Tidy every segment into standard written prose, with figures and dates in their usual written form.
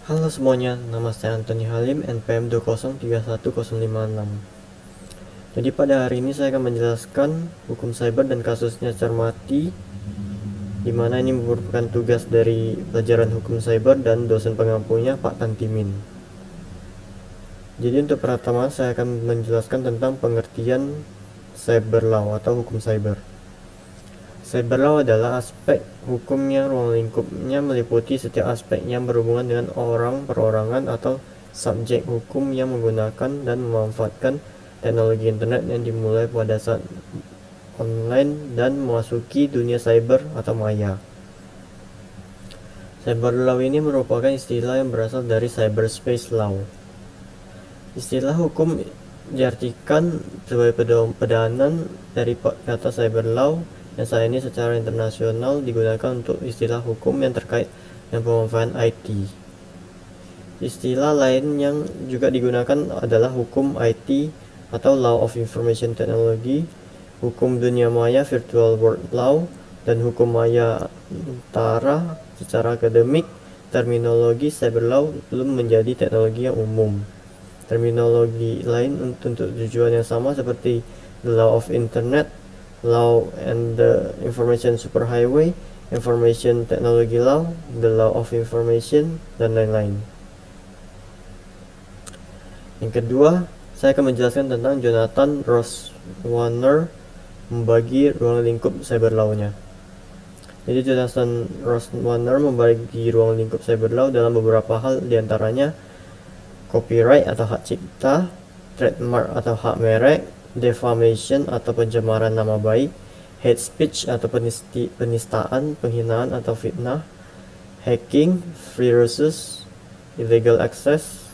Halo semuanya, nama saya Anthony Halim, NPM 2031056. Jadi pada hari ini saya akan menjelaskan hukum cyber dan kasusnya cermati, di mana ini merupakan tugas dari pelajaran hukum cyber dan dosen pengampunya Pak Tantimin. Jadi untuk pertama saya akan menjelaskan tentang pengertian cyber law atau hukum cyber. Cyber law adalah aspek hukum yang ruang lingkupnya meliputi setiap aspek yang berhubungan dengan orang, perorangan, atau subjek hukum yang menggunakan dan memanfaatkan teknologi internet yang dimulai pada saat online dan memasuki dunia cyber atau maya. Cyber law ini merupakan istilah yang berasal dari cyberspace law. Istilah hukum diartikan sebagai pedanan dari kata cyber law yang saat ini secara internasional digunakan untuk istilah hukum yang terkait dengan pemanfaatan IT. Istilah lain yang juga digunakan adalah hukum IT atau Law of Information Technology, hukum dunia maya Virtual World Law, dan hukum maya antara. Secara akademik, terminologi cyber law belum menjadi teknologi yang umum. Terminologi lain untuk tujuan yang sama seperti the law of internet, law and the information superhighway, information technology law, the law of information, dan lain-lain. Yang kedua, saya akan menjelaskan tentang Jonathan Rosewarner membagi ruang lingkup cyber law-nya. Jadi Jonathan Rosewarner membagi ruang lingkup cyber law dalam beberapa hal, diantaranya copyright atau hak cipta, trademark atau hak merek, defamation atau pencemaran nama baik, hate speech atau penistaan, penghinaan atau fitnah, hacking, viruses, illegal access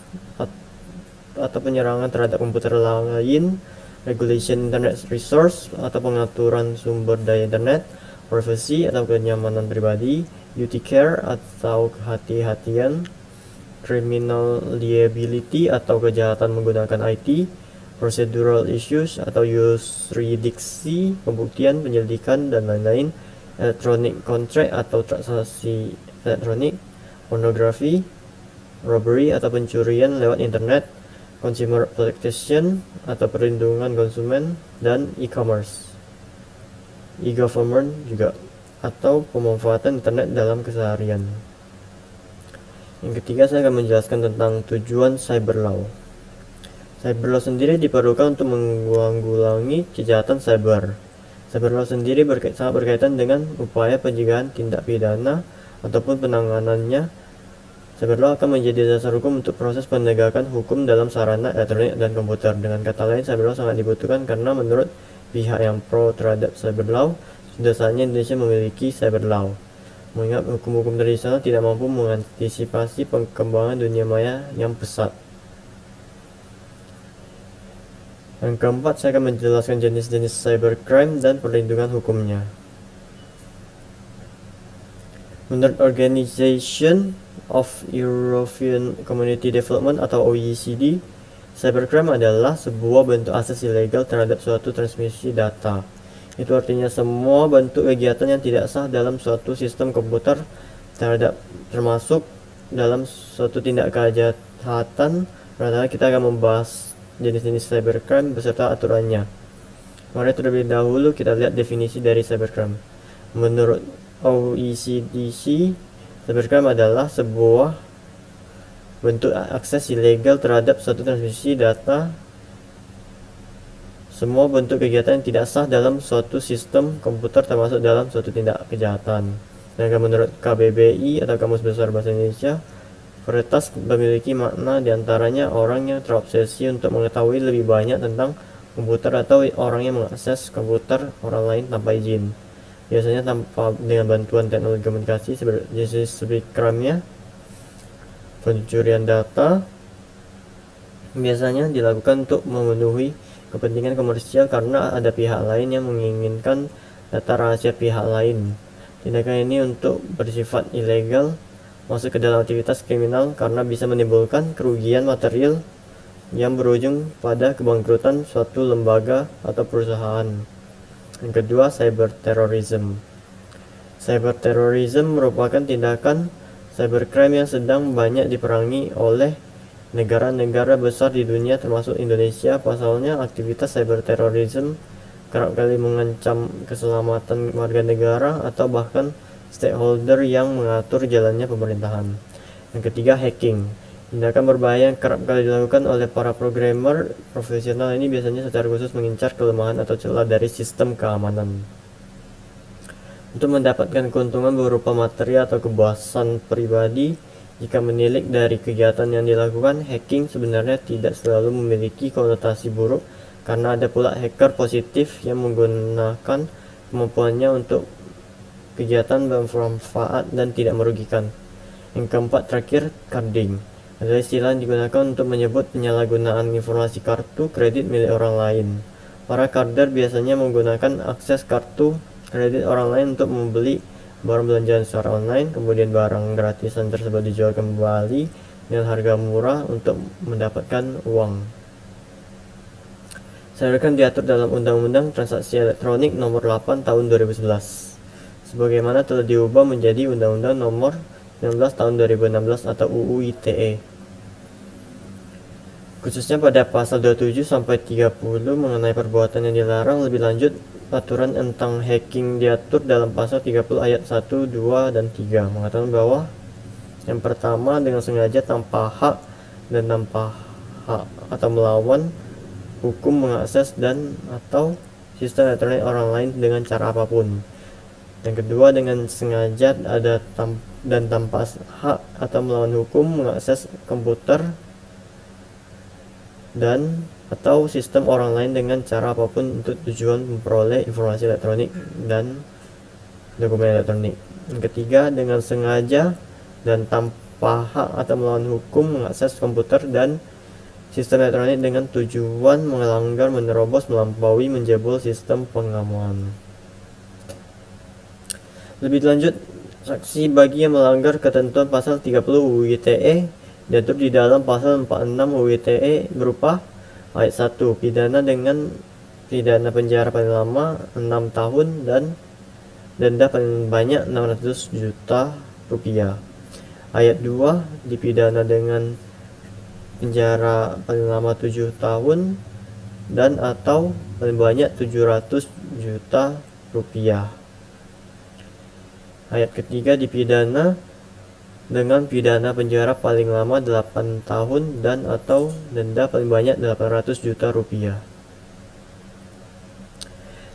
atau penyerangan terhadap komputer lain, regulation internet resource atau pengaturan sumber daya internet, privacy atau kenyamanan pribadi, duty care atau kehati-hatian, criminal liability atau kejahatan menggunakan IT, procedural issues atau yurisdiksi, pembuktian, penyelidikan, dan lain-lain, electronic contract atau transaksi elektronik, pornografi, robbery atau pencurian lewat internet, consumer protection atau perlindungan konsumen, dan e-commerce, e-government juga, atau pemanfaatan internet dalam keseharian. Yang ketiga, saya akan menjelaskan tentang tujuan cyber law. Cyber law sendiri diperlukan untuk menanggulangi kejahatan cyber. Cyber law sendiri sangat berkaitan dengan upaya pencegahan tindak pidana ataupun penanganannya. Cyber law akan menjadi dasar hukum untuk proses penegakan hukum dalam sarana elektronik dan komputer. Dengan kata lain, cyber law sangat dibutuhkan karena menurut pihak yang pro terhadap cyber law, sudah saatnya Indonesia memiliki cyber law. Mengingat hukum-hukum tradisional tidak mampu mengantisipasi perkembangan dunia maya yang pesat. Yang keempat, saya akan menjelaskan jenis-jenis cybercrime dan perlindungan hukumnya. Menurut Organization of European Community Development atau OECD, cybercrime adalah sebuah bentuk akses ilegal terhadap suatu transmisi data. Itu artinya semua bentuk kegiatan yang tidak sah dalam suatu sistem komputer termasuk dalam suatu tindak kejahatan. Rata-rata kita akan membahas jenis-jenis cybercrime beserta aturannya. Mari terlebih dahulu kita lihat definisi dari cybercrime. Menurut OECD, cybercrime adalah sebuah bentuk akses ilegal terhadap suatu transmisi data. Semua bentuk kegiatan yang tidak sah dalam suatu sistem komputer termasuk dalam suatu tindak kejahatan. Dan menurut KBBI atau Kamus Besar Bahasa Indonesia, peretas memiliki makna diantaranya orang yang terobsesi untuk mengetahui lebih banyak tentang komputer atau orang yang mengakses komputer orang lain tanpa izin. Biasanya tanpa dengan bantuan teknologi komunikasi seperti crime-nya, pencurian data biasanya dilakukan untuk memenuhi kepentingan komersial karena ada pihak lain yang menginginkan data rahasia pihak lain. Tindakan ini untuk bersifat ilegal masuk ke dalam aktivitas kriminal karena bisa menimbulkan kerugian material yang berujung pada kebangkrutan suatu lembaga atau perusahaan. Yang kedua, cyber terrorism. Cyber terrorism merupakan tindakan Cybercrime yang sedang banyak diperangi oleh negara-negara besar di dunia termasuk Indonesia. Pasalnya, aktivitas cyberterorisme kerap kali mengancam keselamatan warga negara atau bahkan stakeholder yang mengatur jalannya pemerintahan. Yang ketiga, hacking. Tindakan berbahaya yang kerap kali dilakukan oleh para programmer profesional ini biasanya secara khusus mengincar kelemahan atau celah dari sistem keamanan untuk mendapatkan keuntungan berupa materi atau kepuasan pribadi. Jika menilik dari kegiatan yang dilakukan, hacking sebenarnya tidak selalu memiliki konotasi buruk, karena ada pula hacker positif yang menggunakan kemampuannya untuk kegiatan bermanfaat dan tidak merugikan. Yang keempat, terakhir, carding adalah istilah yang digunakan untuk menyebut penyalahgunaan informasi kartu kredit milik orang lain. Para carder biasanya menggunakan akses kartu kredit orang lain untuk membeli barang belanjaan secara online, kemudian barang gratisan tersebut dijual kembali dengan harga murah untuk mendapatkan uang. Cybercrime diatur dalam Undang-Undang Transaksi Elektronik Nomor 8 Tahun 2011, sebagaimana telah diubah menjadi Undang-Undang Nomor 19 Tahun 2016 atau UU ITE. Khususnya pada pasal 27 sampai 30 mengenai perbuatan yang dilarang. Lebih lanjut, aturan tentang hacking diatur dalam pasal 30 ayat 1, 2, dan 3, mengatakan bahwa yang pertama, dengan sengaja tanpa hak dan tanpa hak atau melawan hukum mengakses dan atau sistem elektronik orang lain dengan cara apapun. Yang kedua, dengan sengaja dan tanpa hak atau melawan hukum mengakses komputer dan atau sistem orang lain dengan cara apapun untuk tujuan memperoleh informasi elektronik dan dokumen elektronik. Yang ketiga, dengan sengaja dan tanpa hak atau melawan hukum mengakses komputer dan sistem elektronik dengan tujuan melanggar, menerobos, melampaui, menjebol sistem pengaman. Lebih lanjut, sanksi bagi yang melanggar ketentuan pasal 30 UU ITE diatur di dalam pasal 46 UU ITE berupa ayat 1, pidana dengan pidana penjara paling lama 6 tahun dan denda paling banyak 600 juta rupiah. Ayat 2, dipidana dengan penjara paling lama 7 tahun dan atau paling banyak 700 juta rupiah. Ayat ketiga, dipidana dengan pidana penjara paling lama 8 tahun dan atau denda paling banyak 800 juta rupiah.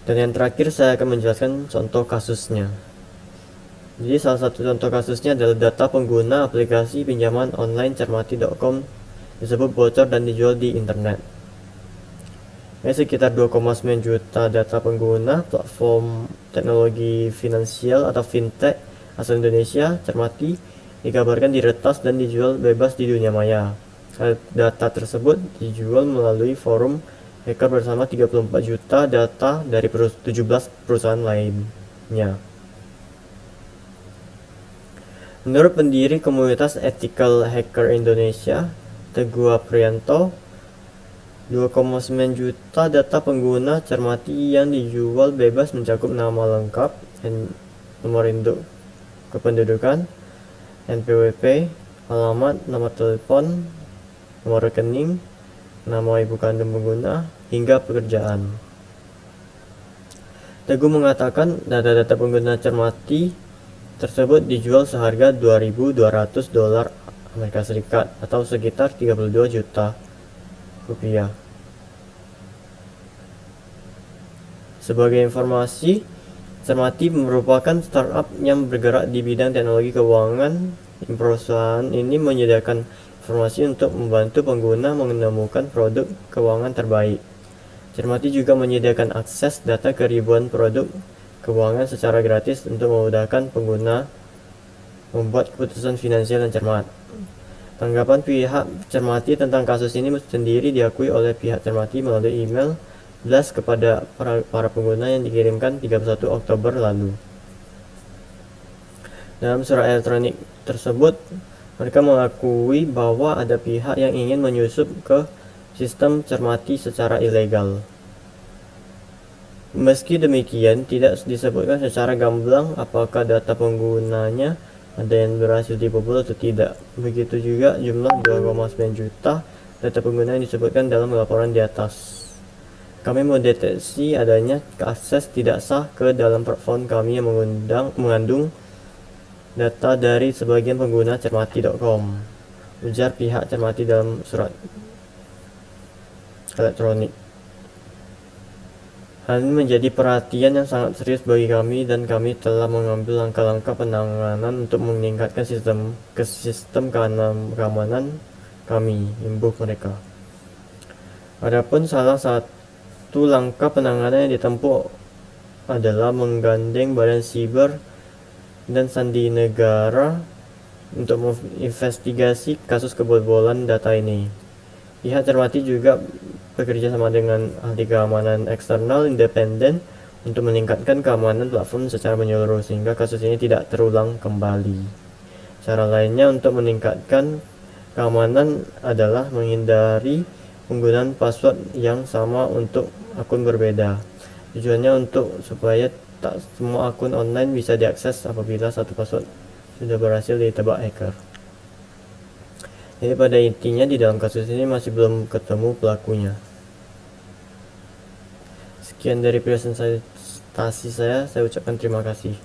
Dan yang terakhir, saya akan menjelaskan contoh kasusnya. Jadi salah satu contoh kasusnya adalah data pengguna aplikasi pinjaman online cermati.com disebut bocor dan dijual di internet. Sekitar 2,9 juta data pengguna platform teknologi finansial atau fintech asal Indonesia, Cermati, dikabarkan diretas dan dijual bebas di dunia maya. Data tersebut dijual melalui forum hacker bersama 34 juta data dari 17 perusahaan lainnya. Menurut pendiri komunitas Ethical Hacker Indonesia, Teguh Aprianto, 2,9 juta data pengguna Cermati yang dijual bebas mencakup nama lengkap, nomor induk kependudukan, NPWP, alamat, nomor telepon, nomor rekening, nama ibu kandung pengguna, hingga pekerjaan. Teguh mengatakan data-data pengguna Cermati tersebut dijual seharga $2.200 Amerika Serikat atau sekitar 32 juta rupiah. Sebagai informasi, Cermati merupakan startup yang bergerak di bidang teknologi keuangan. Perusahaan ini menyediakan informasi untuk membantu pengguna menemukan produk keuangan terbaik. Cermati juga menyediakan akses data ke ribuan produk keuangan secara gratis untuk memudahkan pengguna membuat keputusan finansial yang cermat. Tanggapan pihak Cermati tentang kasus ini sendiri diakui oleh pihak Cermati melalui email blast kepada para pengguna yang dikirimkan 31 Oktober lalu. Dalam surat elektronik tersebut, mereka mengakui bahwa ada pihak yang ingin menyusup ke sistem Cermati secara ilegal. Meski demikian, tidak disebutkan secara gamblang apakah data penggunanya ada yang berhasil dibobol atau tidak. Begitu juga jumlah 2,9 juta data pengguna yang disebutkan dalam laporan di atas. Kami mendeteksi adanya akses tidak sah ke dalam platform kami yang mengandung data dari sebagian pengguna cermati.com, ujar pihak Cermati dalam surat elektronik. Hal ini menjadi perhatian yang sangat serius bagi kami dan kami telah mengambil langkah-langkah penanganan untuk meningkatkan sistem keamanan kami, imbuh mereka. Adapun salah satu langkah penanganan yang ditempuh adalah menggandeng Badan Siber dan Sandi Negara untuk menginvestigasi kasus kebobolan data ini. Pihak Cermati juga bekerja sama dengan ahli keamanan eksternal independen untuk meningkatkan keamanan platform secara menyeluruh sehingga kasus ini tidak terulang kembali. Cara lainnya untuk meningkatkan keamanan adalah menghindari penggunaan password yang sama untuk akun berbeda. Tujuannya supaya tak semua akun online bisa diakses apabila satu password sudah berhasil ditebak hacker. Jadi pada intinya di dalam kasus ini masih belum ketemu pelakunya. Sekian dari presentasi saya ucapkan terima kasih.